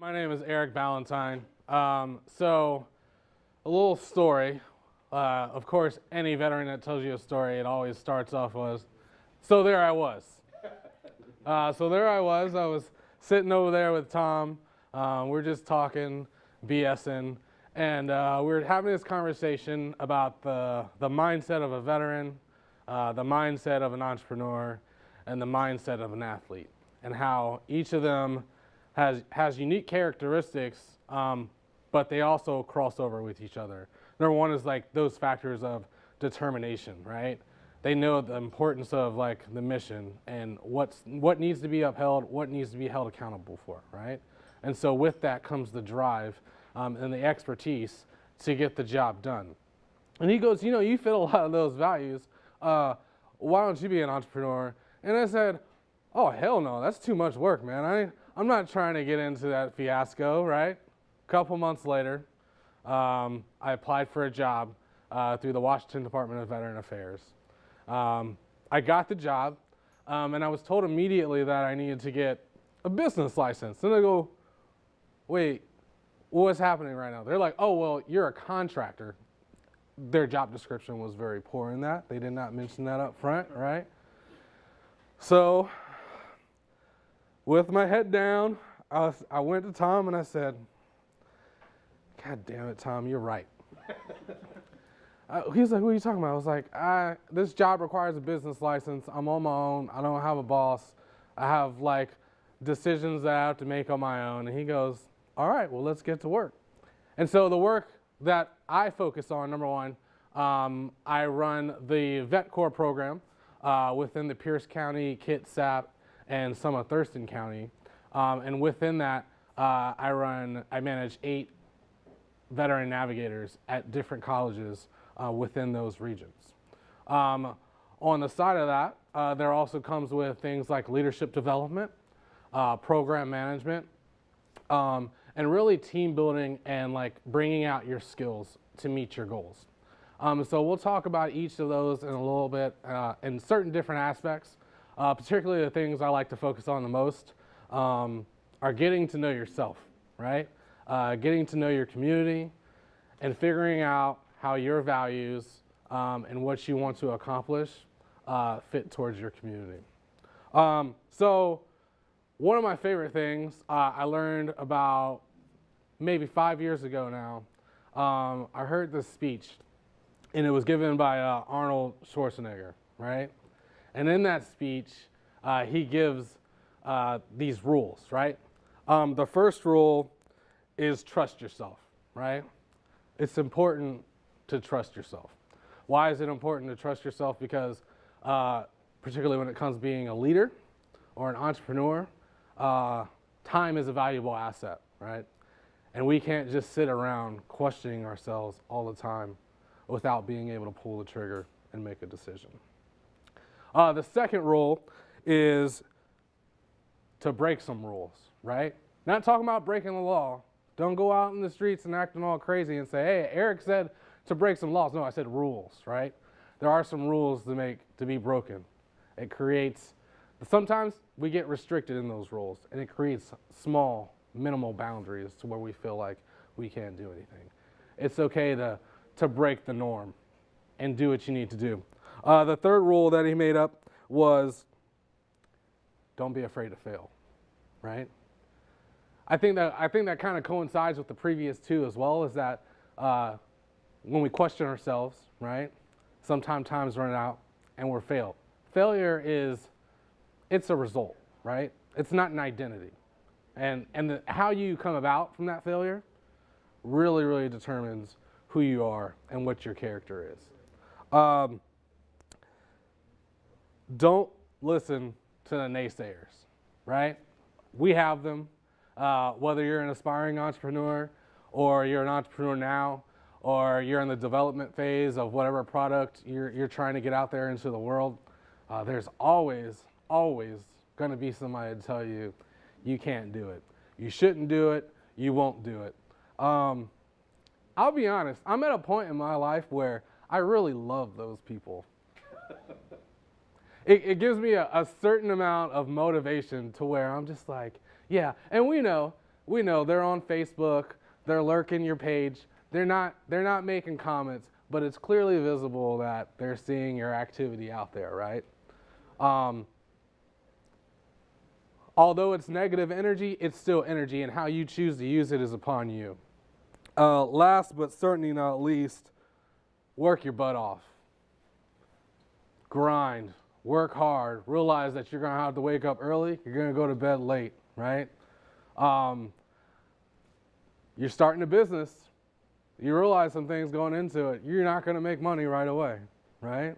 My name is Eric Ballentine. So, a little story. Of course, any veteran that tells you a story, it always starts off with, so there I was. I was sitting over there with Tom. We're just talking, BSing, and we were having this conversation about the mindset of a veteran, the mindset of an entrepreneur, and the mindset of an athlete, and how each of them has unique characteristics, but they also cross over with each other. Number one is like those factors of determination, right? They know the importance of like the mission and what needs to be upheld, what needs to be held accountable for, right? And so with that comes the drive and the expertise to get the job done. And he goes, you fit a lot of those values. Why don't you be an entrepreneur? And I said, oh, hell no, that's too much work, man. I'm not trying to get into that fiasco, right? A couple months later, I applied for a job through the Washington Department of Veteran Affairs. I got the job, and I was told immediately that I needed to get a business license. And I go, wait, what's happening right now? They're like, oh, well, you're a contractor. Their job description was very poor in that. They did not mention that up front, right? So, with my head down, I went to Tom and I said, God damn it, Tom, you're right. He's like, what are you talking about? I was like, this job requires a business license. I'm on my own. I don't have a boss. I have like decisions that I have to make on my own. And he goes, all right, well, let's get to work. And so the work that I focus on, number one, I run the Vet Corps program within the Pierce County, Kitsap, and some of Thurston County. And within that, I manage 8 veteran navigators at different colleges within those regions. On the side of that, there also comes with things like leadership development, program management, and really team building and like bringing out your skills to meet your goals. So we'll talk about each of those in a little bit in certain different aspects. Particularly the things I like to focus on the most are getting to know yourself, right? Getting to know your community and figuring out how your values and what you want to accomplish fit towards your community. So one of my favorite things I learned about maybe 5 years ago now, I heard this speech, and it was given by Arnold Schwarzenegger, right? And in that speech, he gives these rules, right? The first rule is trust yourself, right? It's important to trust yourself. Why is it important to trust yourself? Because particularly when it comes to being a leader or an entrepreneur, time is a valuable asset, right? And we can't just sit around questioning ourselves all the time without being able to pull the trigger and make a decision. The second rule is to break some rules, right? Not talking about breaking the law. Don't go out in the streets and acting all crazy and say, hey, Eric said to break some laws. No, I said rules, right? There are some rules to be broken. It creates, sometimes we get restricted in those rules, and it creates small, minimal boundaries to where we feel like we can't do anything. It's okay to break the norm and do what you need to do. The third rule that he made up was don't be afraid to fail, right? I think that kind of coincides with the previous two as well, is that when we question ourselves, right, sometimes times run out and we're failed. Failure it's a result, right? It's not an identity. And how you come about from that failure really, really determines who you are and what your character is. Don't listen to the naysayers, right? We have them. Whether you're an aspiring entrepreneur or you're an entrepreneur now or you're in the development phase of whatever product you're trying to get out there into the world, there's always going to be somebody to tell you, you can't do it. You shouldn't do it. You won't do it. I'll be honest, I'm at a point in my life where I really love those people. It gives me a certain amount of motivation to where I'm just like, yeah, and we know we know they're on Facebook, they're lurking your page, they're not making comments, but it's clearly visible that they're seeing your activity out there, right? Although it's negative energy, it's still energy, and how you choose to use it is upon you. Last but certainly not least, work your butt off. Grind, work hard, realize that you're gonna have to wake up early, you're gonna go to bed late, right? You're starting a business, you realize some things going into it, you're not gonna make money right away, right?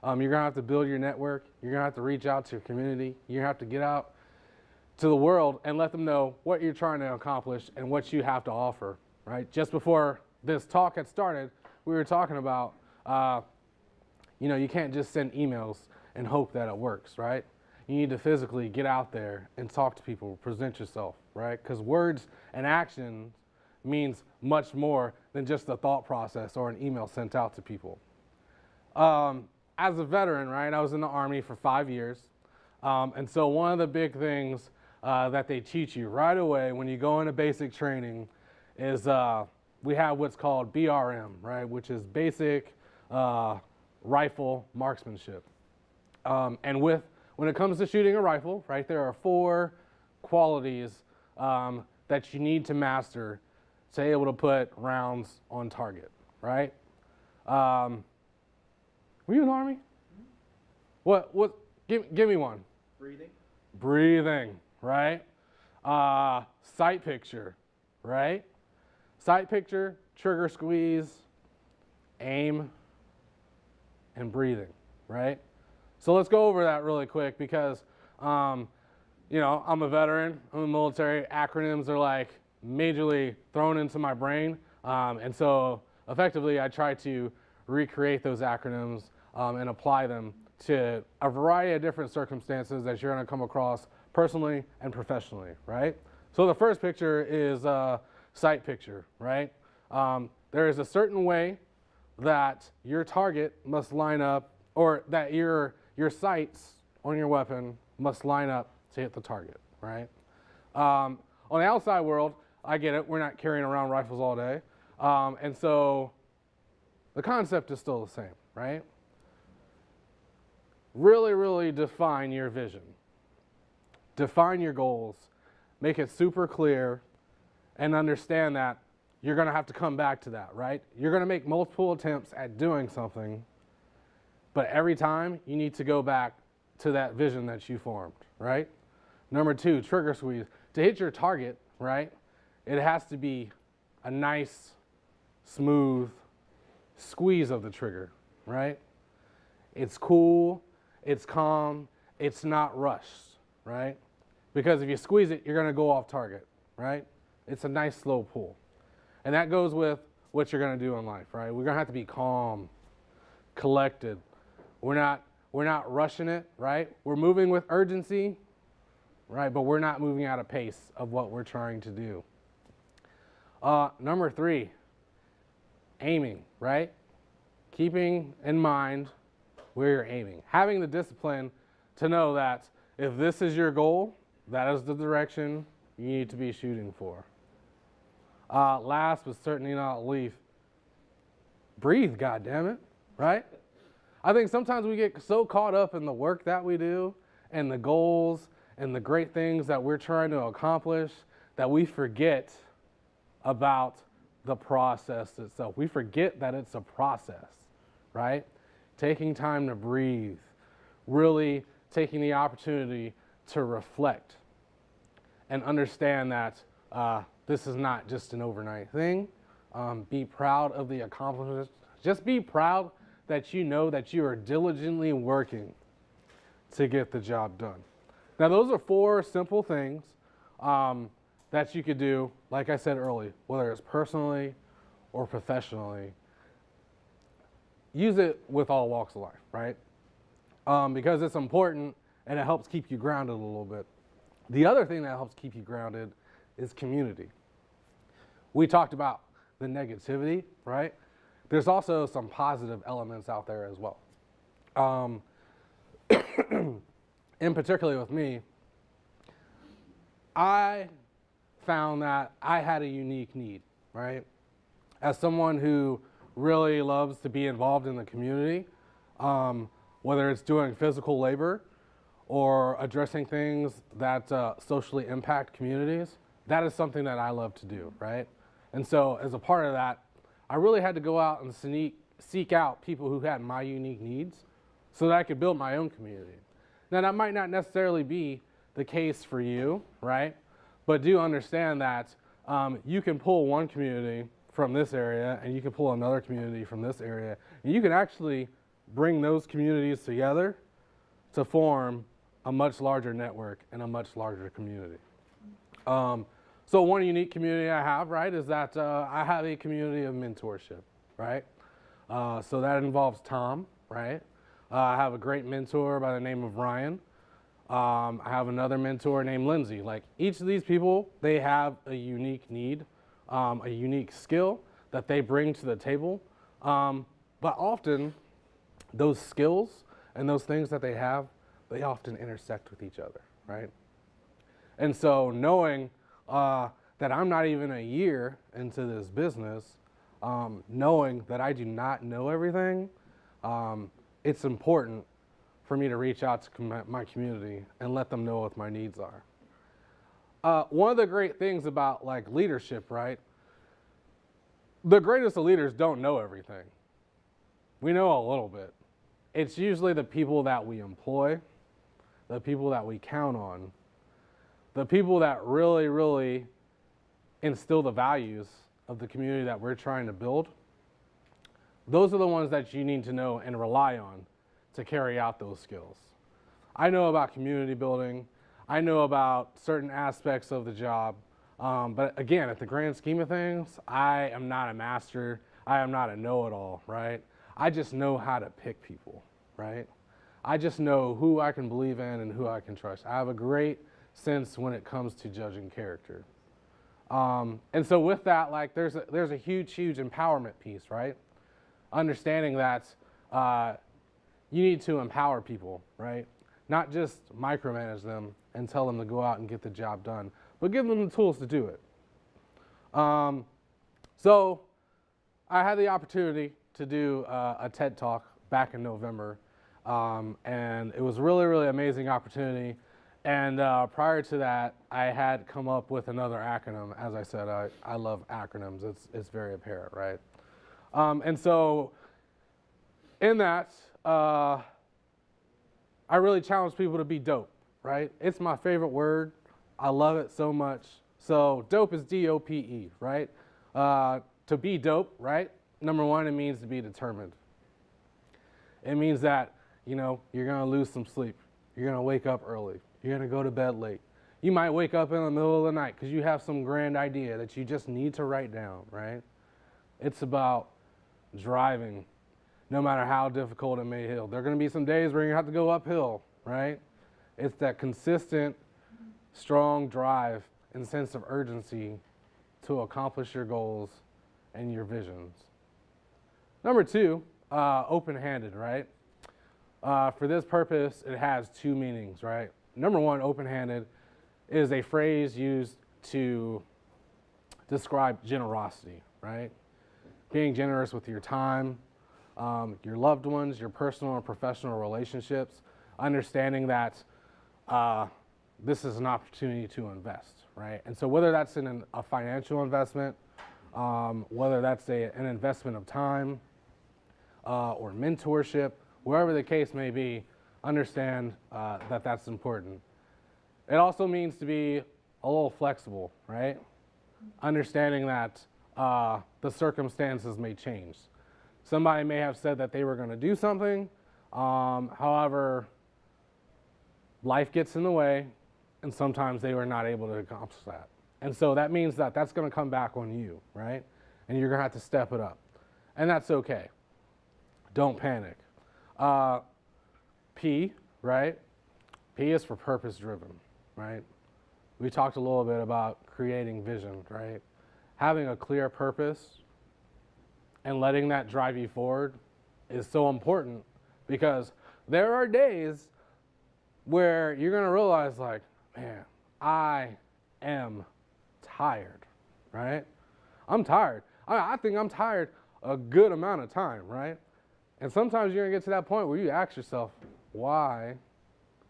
You're gonna have to build your network, you're gonna have to reach out to your community, you're gonna have to get out to the world and let them know what you're trying to accomplish and what you have to offer, right? Just before this talk had started, we were talking about, you can't just send emails and hope that it works, right? You need to physically get out there and talk to people, present yourself, right? Because words and actions means much more than just a thought process or an email sent out to people. As a veteran, right, I was in the Army for 5 years. And so one of the big things that they teach you right away when you go into basic training is we have what's called BRM, right, which is basic rifle marksmanship. And when it comes to shooting a rifle, right, there are 4 qualities that you need to master to be able to put rounds on target, right? Were you in the Army? What? Give me one. Breathing, right? Sight picture, right? Sight picture, trigger squeeze, aim, and breathing, right? So let's go over that really quick because, I'm a veteran, I'm in the military, acronyms are like majorly thrown into my brain. And so effectively I try to recreate those acronyms and apply them to a variety of different circumstances that you're going to come across personally and professionally, right? So the first picture is sight picture, right? There is a certain way that your target must line up, or that your sights on your weapon must line up to hit the target, right? On the outside world, I get it, we're not carrying around rifles all day. And so the concept is still the same, right? Really, really define your vision. Define your goals. Make it super clear and understand that you're going to have to come back to that, right? You're going to make multiple attempts at doing something, but every time you need to go back to that vision that you formed, right? Number 2, trigger squeeze. To hit your target, right, it has to be a nice, smooth squeeze of the trigger, right? It's cool, it's calm, it's not rushed, right? Because if you squeeze it, you're going to go off target, right? It's a nice slow pull. And that goes with what you're going to do in life, right? We're going to have to be calm, collected. We're not rushing it, right? We're moving with urgency, right? But we're not moving at a pace of what we're trying to do. Number 3, aiming, right? Keeping in mind where you're aiming. Having the discipline to know that if this is your goal, that is the direction you need to be shooting for. Last but certainly not least, breathe, goddammit, right? I think sometimes we get so caught up in the work that we do and the goals and the great things that we're trying to accomplish that we forget about the process itself. We forget that it's a process, right? Taking time to breathe, really taking the opportunity to reflect and understand that this is not just an overnight thing. Be proud of the accomplishments. Just be proud that you know that you are diligently working to get the job done. Now, those are 4 simple things that you could do, like I said earlier, whether it's personally or professionally. Use it with all walks of life, right? Because it's important and it helps keep you grounded a little bit. The other thing that helps keep you grounded is community. We talked about the negativity, right? There's also some positive elements out there as well. And particularly with me, I found that I had a unique need, right? As someone who really loves to be involved in the community, whether it's doing physical labor or addressing things that socially impact communities, that is something that I love to do, right? And so as a part of that, I really had to go out and seek out people who had my unique needs so that I could build my own community. Now, that might not necessarily be the case for you, right? But do understand that you can pull one community from this area and you can pull another community from this area. And you can actually bring those communities together to form a much larger network and a much larger community. So one unique community I have, right, is that I have a community of mentorship, right? So that involves Tom, right? I have a great mentor by the name of Ryan. I have another mentor named Lindsay. Like, each of these people, they have a unique need, a unique skill that they bring to the table. But often, those skills and those things that they have, they often intersect with each other, right? And so knowing that I'm not even a year into this business, knowing that I do not know everything, it's important for me to reach out to my community and let them know what my needs are. One of the great things about like leadership, right? The greatest of leaders don't know everything. We know a little bit. It's usually the people that we employ, the people that we count on, the people that really, really instill the values of the community that we're trying to build. Those are the ones that you need to know and rely on to carry out those skills. I know about community building. I know about certain aspects of the job. But again, at the grand scheme of things, I am not a master. I am not a know-it-all, right? I just know how to pick people, right? I just know who I can believe in and who I can trust. I have a great sense when it comes to judging character. And so with that, like, there's a huge, huge empowerment piece, right? Understanding that you need to empower people, right? Not just micromanage them and tell them to go out and get the job done, but give them the tools to do it. So I had the opportunity to do a TED Talk back in November, and it was a really, really amazing opportunity. And prior to that, I had come up with another acronym. As I said, I love acronyms. It's very apparent, right? And so in that, I really challenge people to be dope, right? It's my favorite word. I love it so much. So dope is D-O-P-E, right? To be dope, right? Number one, it means to be determined. It means that, you know, you're going to lose some sleep. You're going to wake up early. You're going to go to bed late. You might wake up in the middle of the night because you have some grand idea that you just need to write down, right? It's about driving, no matter how difficult it may feel. There are going to be some days where you have to go uphill, right? It's that consistent, strong drive and sense of urgency to accomplish your goals and your visions. Number two, open-handed, right? For this purpose, it has two meanings, right? Number one, open-handed is a phrase used to describe generosity, right? Being generous with your time, your loved ones, your personal and professional relationships, understanding that this is an opportunity to invest, right? And so whether that's in a financial investment, whether that's an investment of time or mentorship, wherever the case may be, understand that that's important. It also means to be a little flexible, right? Understanding that the circumstances may change. Somebody may have said that they were going to do something, however, life gets in the way, and sometimes they were not able to accomplish that. And so that means that that's going to come back on you, right? And you're going to have to step it up. And that's okay. Don't panic. P, right? P is for purpose-driven, right? We talked a little bit about creating vision, right? Having a clear purpose and letting that drive you forward is so important, because there are days where you're going to realize, like, man, I am tired, right? I'm tired. I think I'm tired a good amount of time, right? And sometimes you're going to get to that point where you ask yourself, why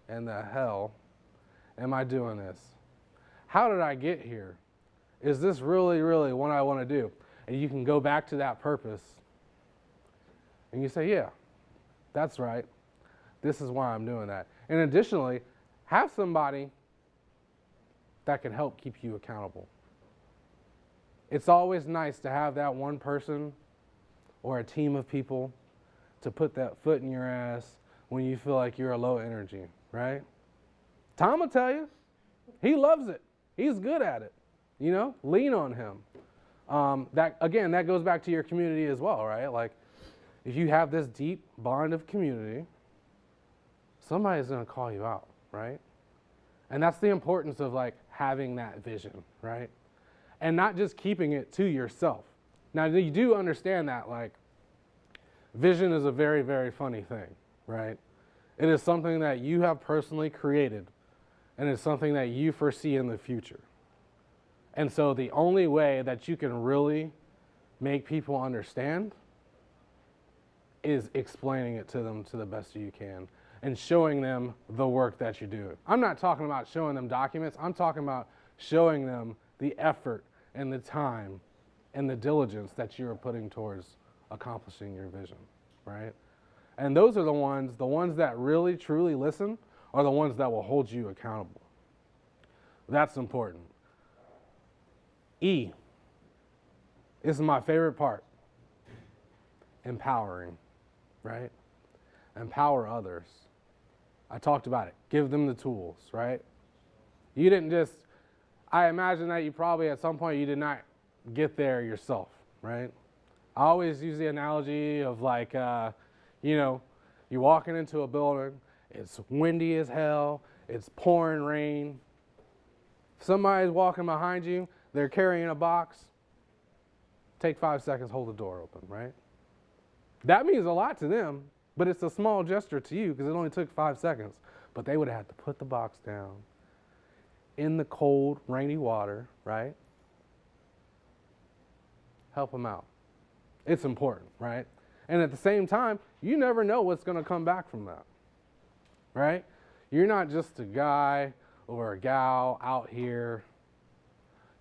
in the hell am I doing this? How did I get here? Is this really, really what I want to do? And you can go back to that purpose and you say, yeah, that's right. This is why I'm doing that. And additionally, have somebody that can help keep you accountable. It's always nice to have that one person or a team of people to put that foot in your ass when you feel like you're a low energy, right? Tom will tell you, he loves it. He's good at it. You know, lean on him. That goes back to your community as well, right? Like, if you have this deep bond of community, somebody's going to call you out, right? And that's the importance of like having that vision, right? And not just keeping it to yourself. Now, you do understand that like vision is a very, very funny thing, right? It is something that you have personally created, and it's something that you foresee in the future. And so the only way that you can really make people understand is explaining it to them to the best you can and showing them the work that you do. I'm not talking about showing them documents. I'm talking about showing them the effort and the time and the diligence that you are putting towards accomplishing your vision, right? And those are the ones that really, truly listen are the ones that will hold you accountable. That's important. E is my favorite part. Empowering, right? Empower others. I talked about it. Give them the tools, right? You didn't just, I imagine that you probably at some point you did not get there yourself, right? I always use the analogy of like, you're walking into a building, it's windy as hell, it's pouring rain. Somebody's walking behind you, they're carrying a box. Take 5 seconds, hold the door open, right? That means a lot to them, but it's a small gesture to you because it only took 5 seconds. But they would have had to put the box down in the cold, rainy water, right? Help them out. It's important, right? And at the same time, you never know what's going to come back from that, right? You're not just a guy or a gal out here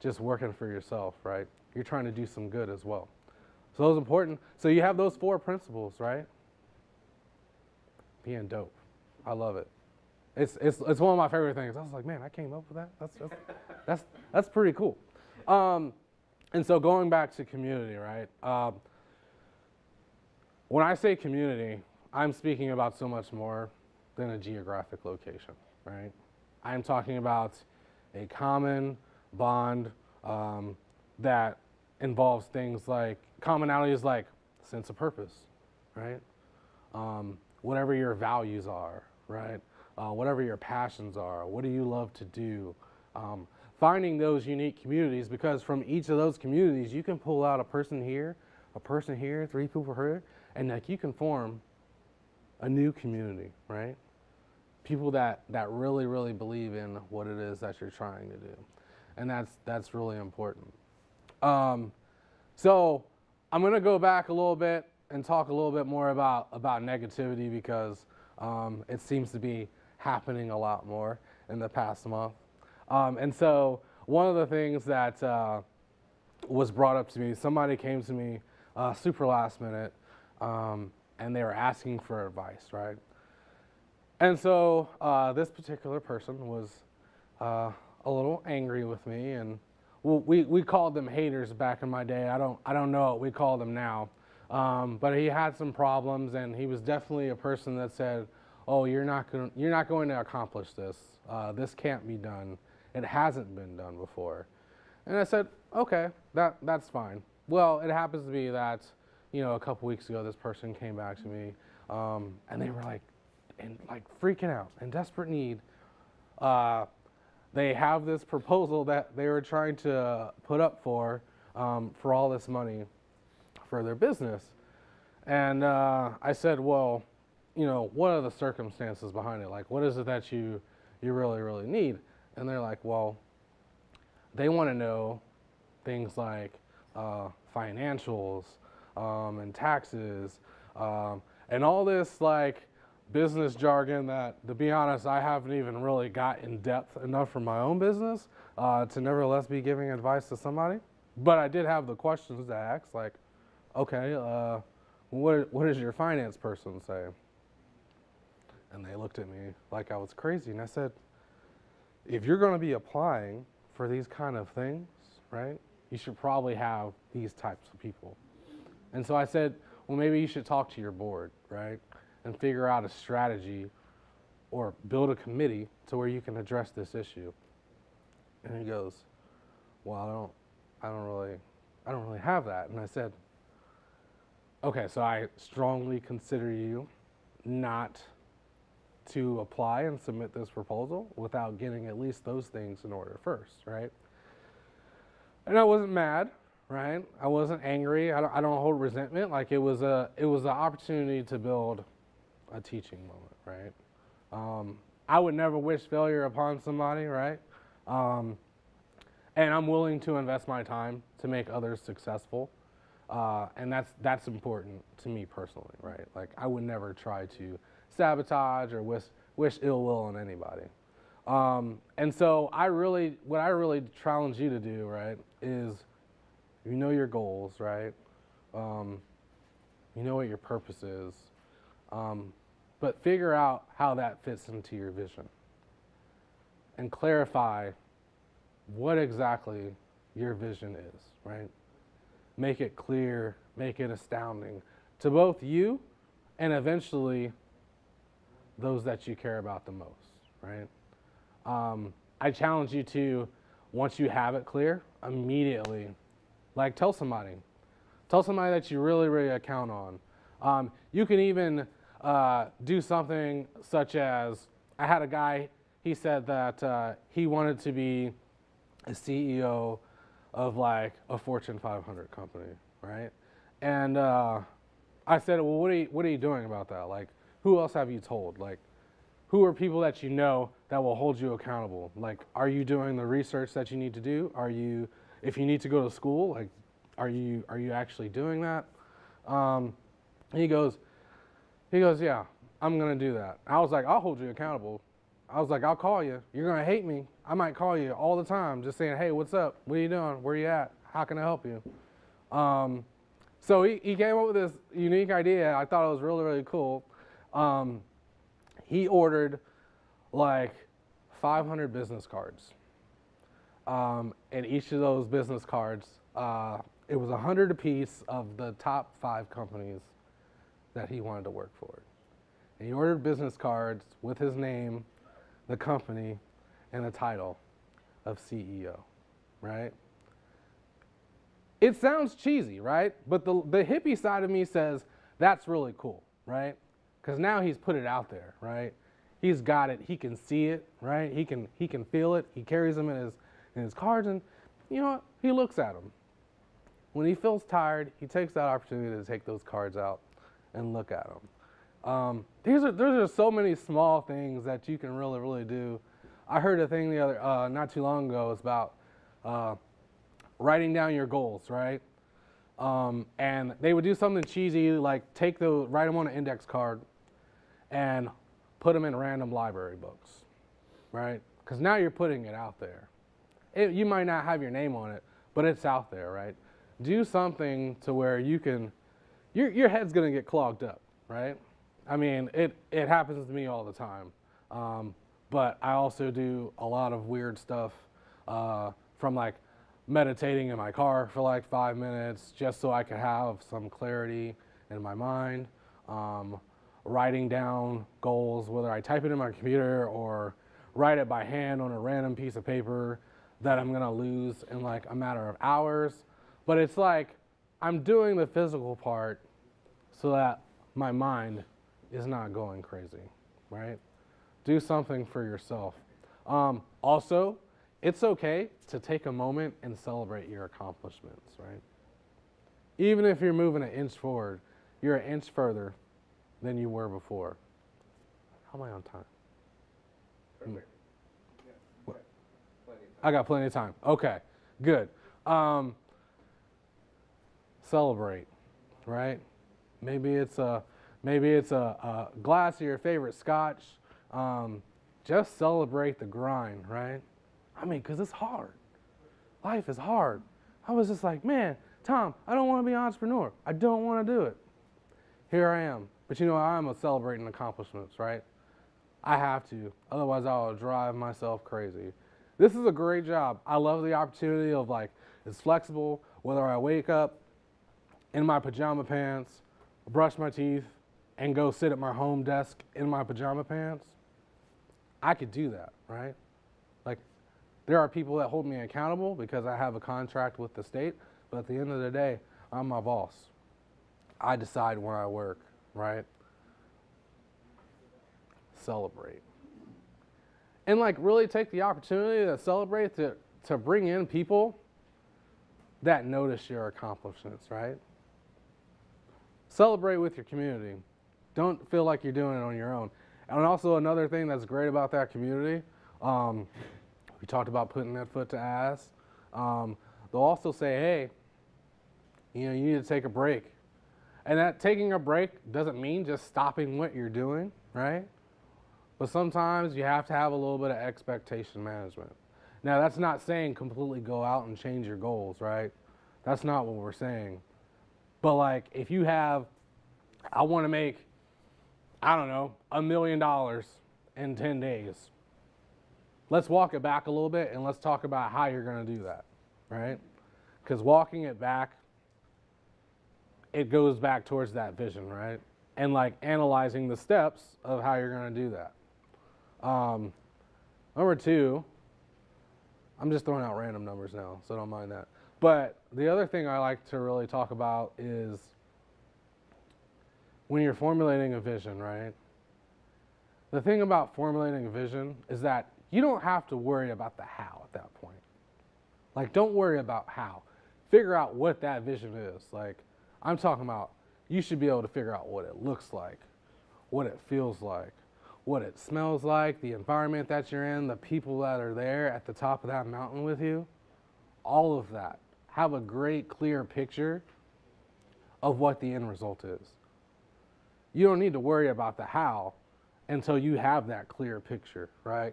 just working for yourself, right? You're trying to do some good as well. So it's important. So you have those 4 principles, right? Being dope. I love it. It's one of my favorite things. I was like, man, I came up with that. That's pretty cool. And so going back to community, right? When I say community, I'm speaking about so much more than a geographic location, right? I'm talking about a common bond that involves things like commonalities like sense of purpose, right? Whatever your values are, right? Whatever your passions are, what do you love to do? Finding those unique communities, because from each of those communities, you can pull out a person here, 3 people here, and like you can form a new community, right? People that really, really believe in what it is that you're trying to do. And that's really important. So I'm going to go back a little bit and talk a little bit more about negativity because it seems to be happening a lot more in the past month. And so one of the things that was brought up to me, somebody came to me super last minute, and they were asking for advice, right? And so this particular person was a little angry with me, and we called them haters back in my day. I don't know what we call them now, but he had some problems, and he was definitely a person that said, "Oh, you're not going to accomplish this. This can't be done. It hasn't been done before." And I said, "Okay, that's fine." Well, it happens to be that a couple weeks ago, this person came back to me, and they were like freaking out, in desperate need. They have this proposal that they were trying to put up for all this money for their business. And I said, well, what are the circumstances behind it? Like, what is it that you really, really need? And they're like, well, they want to know things like financials and taxes and all this like business jargon that, to be honest, I haven't even really got in depth enough for my own business to nevertheless be giving advice to somebody. But I did have the questions to ask, like, okay, what does your finance person say? And they looked at me like I was crazy. And I said, if you're going to be applying for these kind of things, right, you should probably have these types of people. And so I said, well, maybe you should talk to your board, right, and figure out a strategy or build a committee to where you can address this issue. And he goes, well, I don't really have that. And I said, okay, so I strongly consider you not to apply and submit this proposal without getting at least those things in order first, right? And I wasn't mad, right? I wasn't angry. I don't hold resentment. Like it was an opportunity to build a teaching moment, right? I would never wish failure upon somebody, right? And I'm willing to invest my time to make others successful. And that's important to me personally, right? Like I would never try to sabotage or wish ill will on anybody. And so what I really challenge you to do, right, is you know your goals, right? You know what your purpose is, but figure out how that fits into your vision and clarify what exactly your vision is, right? Make it clear, make it astounding to both you and eventually those that you care about the most, right? I challenge you to, once you have it clear, immediately, like tell somebody that you really, really count on. You can even do something such as, I had a guy, he said that he wanted to be a CEO of like a Fortune 500 company, right? And I said, well, what are you doing about that? Like, who else have you told? Like, who are people that you know that will hold you accountable? Like, are you doing the research that you need to do? If you need to go to school, like, are you actually doing that? He goes, yeah, I'm gonna do that. I was like, I'll hold you accountable. I was like, I'll call you. You're gonna hate me. I might call you all the time, just saying, hey, what's up? What are you doing? Where are you at? How can I help you? So he came up with this unique idea. I thought it was really, really cool. He ordered like 500 business cards. And each of those business cards, it was 100 apiece of the top 5 companies that he wanted to work for. And he ordered business cards with his name, the company, and the title of CEO, right? It sounds cheesy, right? But the hippie side of me says that's really cool, right? Because now he's put it out there, right? He's got it. He can see it, right? He can feel it. He carries them in his cards, and you know what? He looks at them. When he feels tired, he takes that opportunity to take those cards out and look at them. There's just so many small things that you can really, really do. I heard a thing not too long ago. It's about writing down your goals, right? And they would do something cheesy like write them on an index card and put them in random library books, right? Because now you're putting it out there. You might not have your name on it, but it's out there, right? Do something to where you can, your head's gonna get clogged up, right? I mean, it happens to me all the time. But I also do a lot of weird stuff from like meditating in my car for like 5 minutes just so I can have some clarity in my mind. Writing down goals, whether I type it in my computer or write it by hand on a random piece of paper that I'm gonna lose in like a matter of hours. But it's like I'm doing the physical part so that my mind is not going crazy, right? Do something for yourself. Also, it's okay to take a moment and celebrate your accomplishments, right? Even if you're moving an inch forward, you're an inch further than you were before. How am I on time? Perfect. Yeah, What? plenty of I got plenty of time. Okay, good. Celebrate, right? Maybe it's a glass of your favorite scotch. Just celebrate the grind, right? I mean, because it's hard. Life is hard. I was just like, man, Tom, I don't want to be an entrepreneur. I don't want to do it. Here I am. But you know, I'm celebrating accomplishments, right? I have to. Otherwise, I'll drive myself crazy. This is a great job. I love the opportunity of like, it's flexible, whether I wake up in my pajama pants, brush my teeth, and go sit at my home desk in my pajama pants. I could do that, right? Like, there are people that hold me accountable because I have a contract with the state, but at the end of the day, I'm my boss. I decide where I work, right? Celebrate. And like really take the opportunity to celebrate, to bring in people that notice your accomplishments, right? Celebrate with your community. Don't feel like you're doing it on your own. And also another thing that's great about that community, we talked about putting that foot to ass. They'll also say, hey, you know, you need to take a break. And that taking a break doesn't mean just stopping what you're doing, right? But sometimes you have to have a little bit of expectation management. Now, that's not saying completely go out and change your goals, right? That's not what we're saying. But like, if you have, I want to make, I don't know, $1 million in 10 days. Let's walk it back a little bit and let's talk about how you're going to do that, right? Because walking it back, it goes back towards that vision, right? And like analyzing the steps of how you're going to do that. Number two, I'm just throwing out random numbers now, so don't mind that. But the other thing I like to really talk about is when you're formulating a vision, right? The thing about formulating a vision is that you don't have to worry about the how at that point. Like, don't worry about how. Figure out what that vision is. Like, I'm talking about you should be able to figure out what it looks like, what it feels like, what it smells like, the environment that you're in, the people that are there at the top of that mountain with you, all of that. Have a great, clear picture of what the end result is. You don't need to worry about the how until you have that clear picture, right?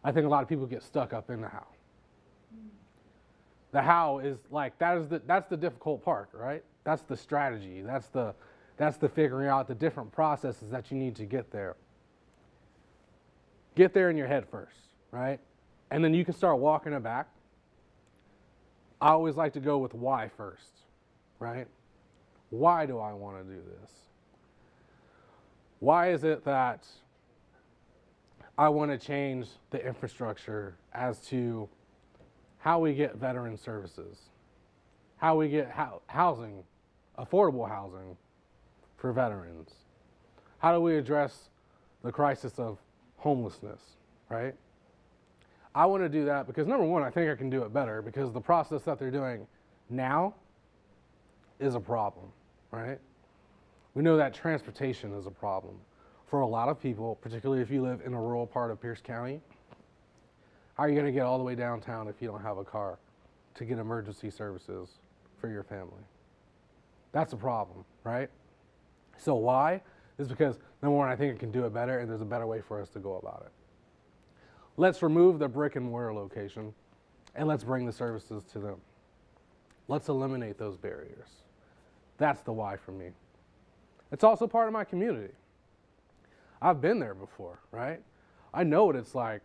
I think a lot of people get stuck up in the how. The how is like, that's the difficult part, right? That's the strategy. That's the figuring out the different processes that you need to get there. Get there in your head first, right? And then you can start walking it back. I always like to go with why first, right? Why do I want to do this? Why is it that I want to change the infrastructure as to how we get veteran services, how we get housing, affordable housing for veterans? How do we address the crisis of homelessness, right? I want to do that because, number one, I think I can do it better because the process that they're doing now is a problem, right? We know that transportation is a problem for a lot of people, particularly if you live in a rural part of Pierce County. How are you going to get all the way downtown if you don't have a car to get emergency services for your family? That's a problem, right? So why? Is because, number one, I think it can do it better and there's a better way for us to go about it. Let's remove the brick and mortar location and let's bring the services to them. Let's eliminate those barriers. That's the why for me. It's also part of my community. I've been there before, right? I know what it's like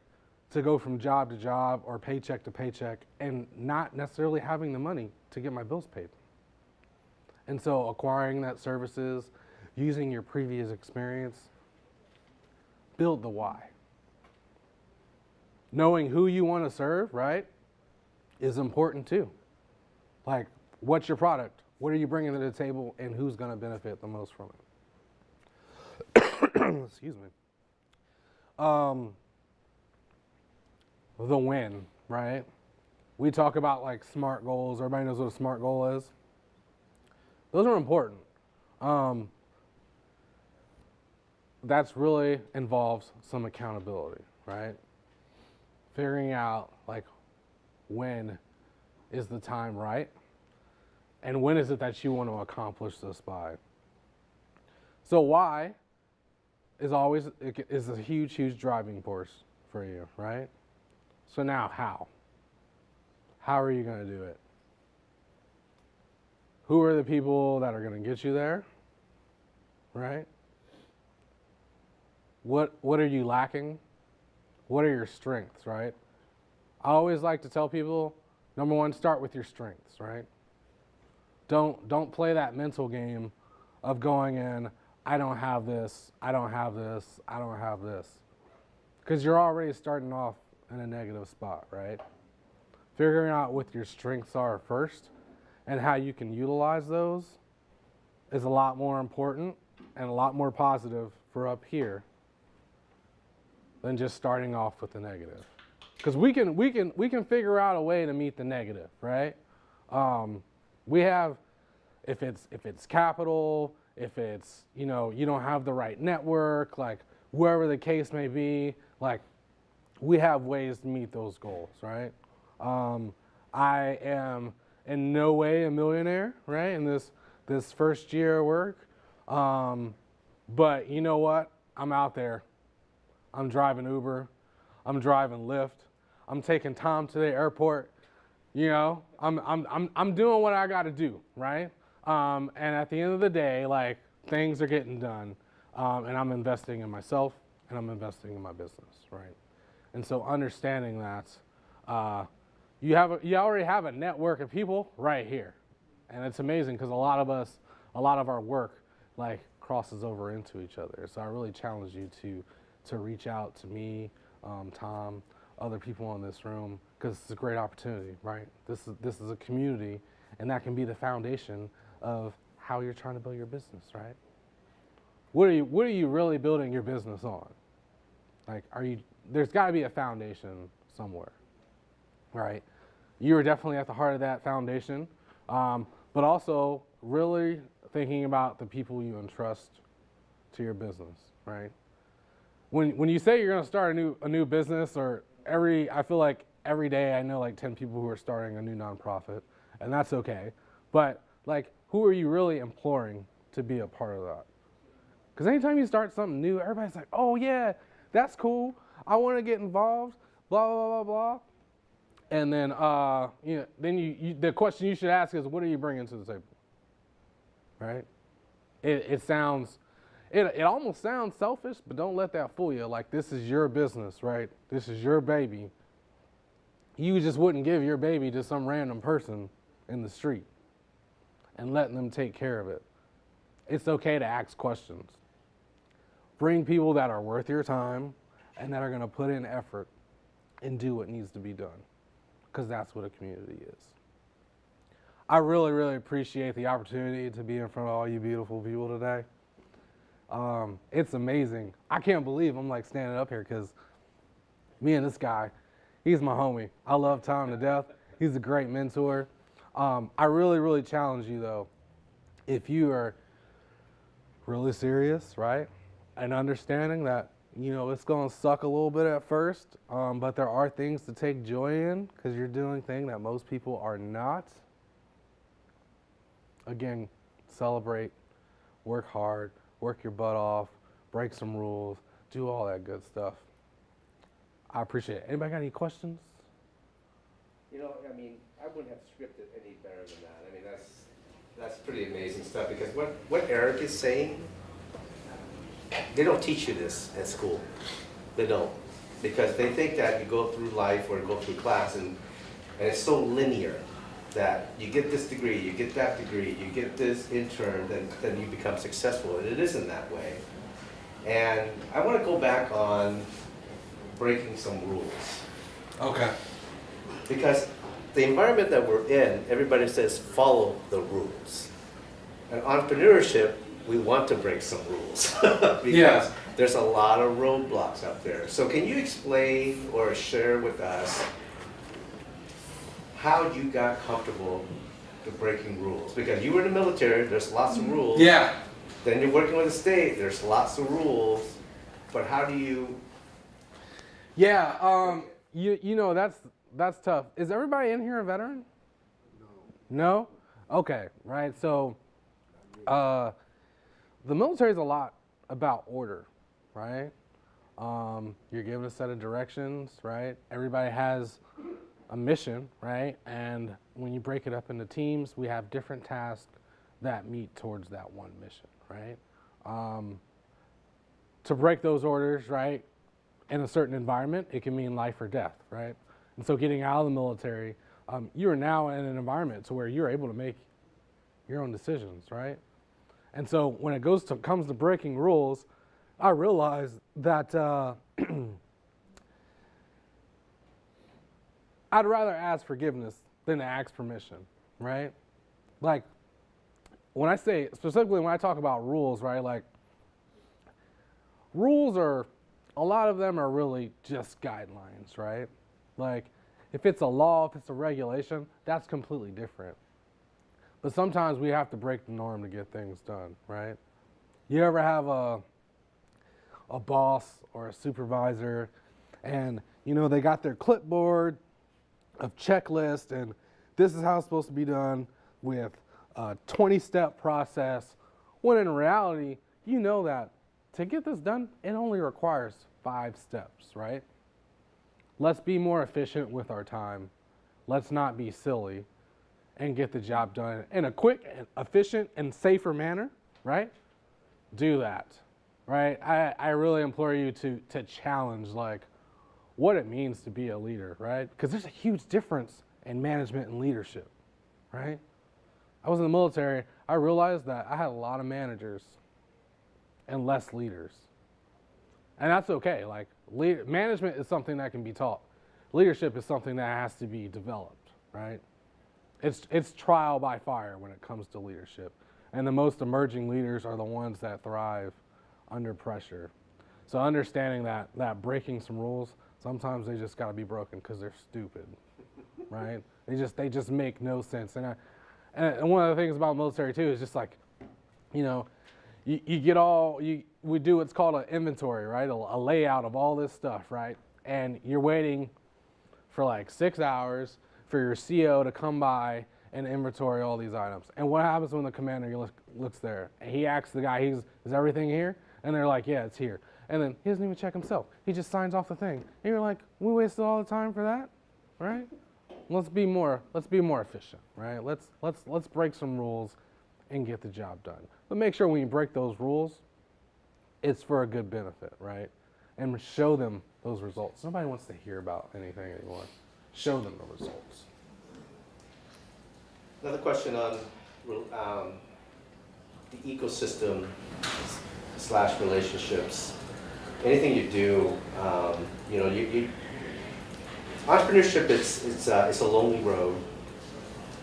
to go from job to job or paycheck to paycheck and not necessarily having the money to get my bills paid. And so acquiring that services, using your previous experience, build the why. Knowing who you want to serve, right, is important too. Like, what's your product? What are you bringing to the table and who's going to benefit the most from it? Excuse me. The win, right? We talk about like SMART goals. Everybody knows what a SMART goal is. Those are important. That's really involves some accountability, right? Figuring out like when is the time right, and when is it that you want to accomplish this by. So why is a huge driving force for you, right? So now how? How are you going to do it? Who are the people that are going to get you there, right? What are you lacking? What are your strengths, right? I always like to tell people, number one, start with your strengths, right? Don't play that mental game of going in, I don't have this, I don't have this, I don't have this. Because you're already starting off in a negative spot, right? Figuring out what your strengths are first and how you can utilize those is a lot more important and a lot more positive for up here than just starting off with the negative. Because we can figure out a way to meet the negative, right? We have, if it's capital, if it's, you don't have the right network, like wherever the case may be, like we have ways to meet those goals, right? I am in no way a millionaire, right? In this first year of work. But you know what? I'm out there. I'm driving Uber. I'm driving Lyft. I'm taking Tom to the airport. I'm doing what I got to do, right? And at the end of the day, like things are getting done, and I'm investing in myself and I'm investing in my business, right? And so understanding that, you already have a network of people right here, and it's amazing because a lot of our work like crosses over into each other. So I really challenge you to reach out to me, Tom, other people in this room, because it's a great opportunity, right? This is a community, and that can be the foundation of how you're trying to build your business, right? What are you really building your business on? Like, there's got to be a foundation somewhere, right? You are definitely at the heart of that foundation, but also really thinking about the people you entrust to your business, right? When you say you're going to start a new business, or I feel like every day I know like 10 people who are starting a new nonprofit, and that's okay. But like, who are you really imploring to be a part of that? Because anytime you start something new, everybody's like, oh yeah, that's cool. I want to get involved, blah, blah, blah, blah. And then, the question you should ask is, what are you bringing to the table? Right? It almost sounds selfish, but don't let that fool you. Like, this is your business, right? This is your baby. You just wouldn't give your baby to some random person in the street and letting them take care of it. It's okay to ask questions. Bring people that are worth your time and that are going to put in effort and do what needs to be done, because that's what a community is. I really, really appreciate the opportunity to be in front of all you beautiful people today. It's amazing. I can't believe I'm like standing up here because me and this guy, he's my homie. I love Tom to death. He's a great mentor. I really, really challenge you though, if you are really serious, right? And understanding that, it's going to suck a little bit at first, but there are things to take joy in because you're doing things that most people are not. Again, celebrate, work hard, work your butt off, break some rules, do all that good stuff. I appreciate it. Anybody got any questions? I wouldn't have scripted any better than that. I mean, that's pretty amazing stuff, because what Eric is saying, they don't teach you this at school. They don't. Because they think that you go through life or go through class and it's so linear that you get this degree, you get that degree, you get this intern, then you become successful. And it isn't that way. And I want to go back on breaking some rules. Okay. Because the environment that we're in, everybody says follow the rules. In entrepreneurship, we want to break some rules because there's a lot of roadblocks out there. So can you explain or share with us how you got comfortable to breaking rules? Because you were in the military, there's lots of rules. Yeah. Then you're working with the state, there's lots of rules. But how do you... Yeah, that's tough. Is everybody in here a veteran? No? Okay, right. So the military is a lot about order, right? You're given a set of directions, right? Everybody has a mission, right? And when you break it up into teams, we have different tasks that meet towards that one mission, right? To break those orders, right, in a certain environment, it can mean life or death, right? And so getting out of the military, you are now in an environment to where you're able to make your own decisions, right? And so when it comes to breaking rules, I realized that I'd rather ask forgiveness than to ask permission, right? Like, when I say, specifically when I talk about rules, right, like, rules are, a lot of them are really just guidelines, right? Like, if it's a law, if it's a regulation, that's completely different. But sometimes we have to break the norm to get things done, right? You ever have a boss or a supervisor and, you know, they got their clipboard of checklist and this is how it's supposed to be done with a 20-step process, when in reality, you know that to get this done, it only requires 5 steps, right? Let's be more efficient with our time. Let's not be silly and get the job done in a quick, and efficient, and safer manner, right? Do that, right? I really implore you to challenge, like, what it means to be a leader, right? Because there's a huge difference in management and leadership, right? I was in the military. I realized that I had a lot of managers and less leaders. And that's okay. Like, management is something that can be taught. Leadership is something that has to be developed, right? It's trial by fire when it comes to leadership. And the most emerging leaders are the ones that thrive under pressure. So understanding that breaking some rules, sometimes they just got to be broken because they're stupid, right? They just make no sense. And one of the things about military too is just like, you know, we do what's called an inventory, right? A layout of all this stuff, right? And you're waiting for like 6 hours for your CO to come by and inventory all these items. And what happens when the commander looks there? And he asks the guy, is everything here? And they're like, yeah, it's here. And then he doesn't even check himself. He just signs off the thing. And you're like, we wasted all the time for that, right? Let's be more efficient, right? Let's break some rules and get the job done. But make sure when you break those rules, it's for a good benefit, right? And show them those results. Nobody wants to hear about anything anymore. Show them the results. Another question on the ecosystem / relationships. Anything you do, you know, entrepreneurship, it's a lonely road,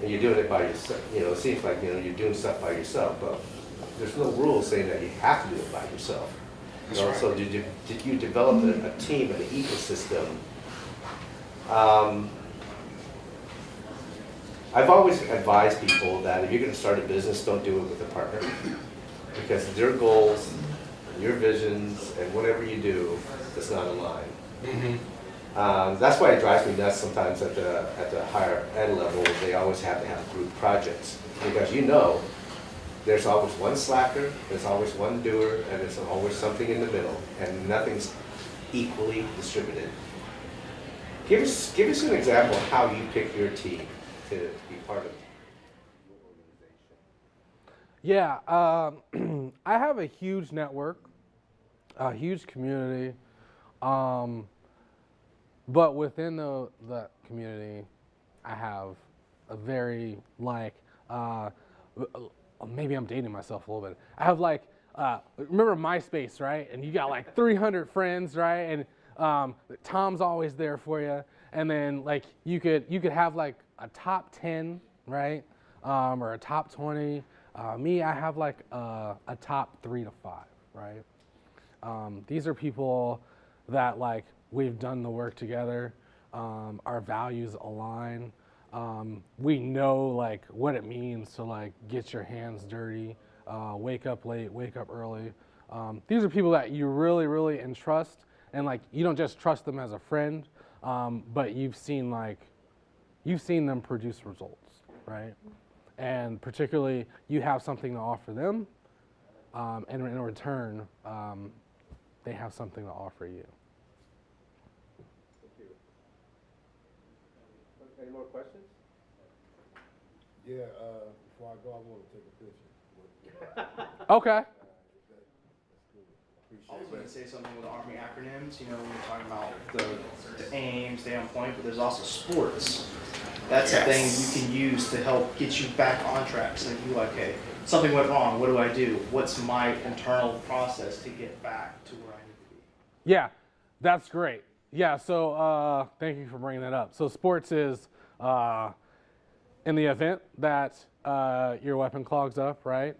and you're doing it by yourself. You know, it seems like, you know, you're doing stuff by yourself, but there's no rules saying that you have to do it by yourself. You know, so did you develop a team, an ecosystem? I've always advised people that if you're going to start a business, don't do it with a partner, because their goals, your visions, and whatever you do does not align. Mm-hmm. That's why it drives me nuts sometimes at the higher ed level. They always have to have group projects, because you know there's always one slacker, there's always one doer, and there's always something in the middle, and nothing's equally distributed. Give us an example of how you pick your team to be part of your organization. Yeah, I have a huge network, a huge community, but within the community, I have a very, like, maybe I'm dating myself a little bit. I have like, remember MySpace, right? And you got like 300 friends, right? And Tom's always there for you. And then like you could have like a top 10, right? Or a top 20. Me, I have like a top 3 to 5, right? These are people that like we've done the work together. Our values align. We know like what it means to like get your hands dirty, wake up late, wake up early. These are people that you really, really entrust, and like you don't just trust them as a friend, but you've seen them produce results, right? And particularly, you have something to offer them, and in return, they have something to offer you. Thank you. Any more questions? Yeah, before I go, I want to take a picture. Okay. I was going to say something with Army acronyms, when we're talking about the aim, stay on point, but there's also sports. That's a thing you can use to help get you back on track. So if you're like, hey, something went wrong, what do I do? What's my internal process to get back to where I need to be? Yeah, that's great. Yeah, so thank you for bringing that up. So sports is in the event that your weapon clogs up, right?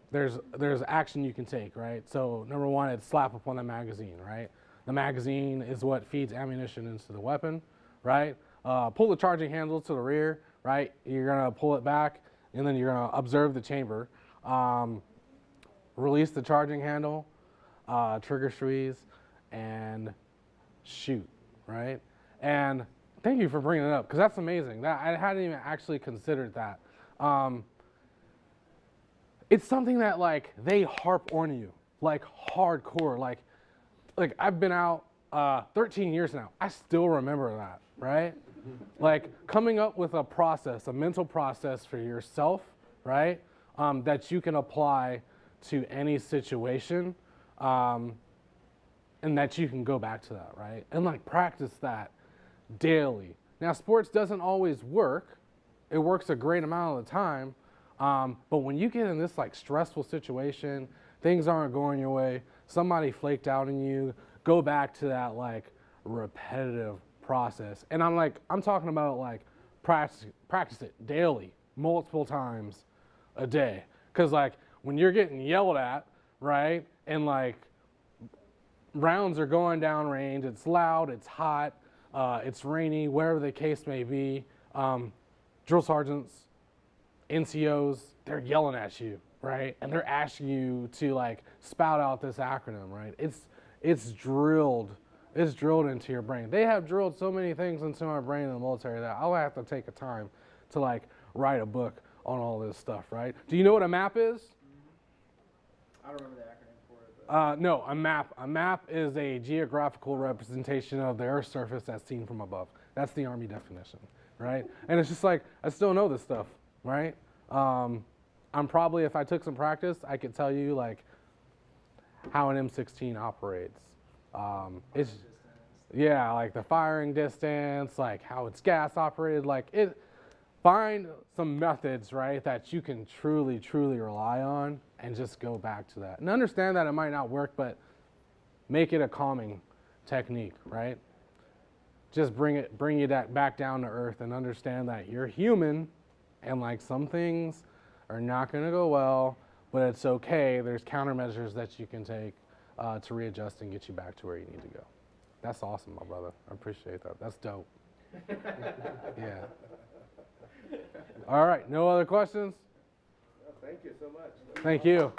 There's action you can take, right? So number one, it's slap upon the magazine, right? The magazine is what feeds ammunition into the weapon, right? Pull the charging handle to the rear, right? You're gonna pull it back, and then you're gonna observe the chamber. Release the charging handle, trigger squeeze, and shoot, right? And thank you for bringing it up, because that's amazing. I hadn't even actually considered that. It's something that they harp on you, hardcore. Like I've been out 13 years now. I still remember that, right? Coming up with a process, a mental process for yourself, right? That you can apply to any situation, and that you can go back to that, right? And practice that daily. Now, sports doesn't always work. It works a great amount of the time. But when you get in this stressful situation, things aren't going your way, somebody flaked out on you, go back to that repetitive process. And I'm talking about practice it daily, multiple times a day. Because when you're getting yelled at, right, and rounds are going down range, it's loud, it's hot, it's rainy, wherever the case may be, drill sergeants, NCOs, they're yelling at you, right? And they're asking you to spout out this acronym, right? It's drilled into your brain. They have drilled so many things into my brain in the military that I'll have to take a time to write a book on all this stuff, right? Do you know what a map is? I don't remember the acronym for it. But No, a map. A map is a geographical representation of the Earth's surface as seen from above. That's the Army definition, right? And it's just I still know this stuff, right? I'm probably, if I took some practice, I could tell you how an M16 operates. It's the firing distance, how it's gas operated, find some methods, right, that you can truly, truly rely on and just go back to that. And understand that it might not work, but make it a calming technique, right? Just bring you back down to earth and understand that you're human and some things are not going to go well, but it's okay. There's countermeasures that you can take to readjust and get you back to where you need to go. That's awesome, my brother. I appreciate that. That's dope. Yeah. All right. No other questions? Well, thank you so much. Thank you.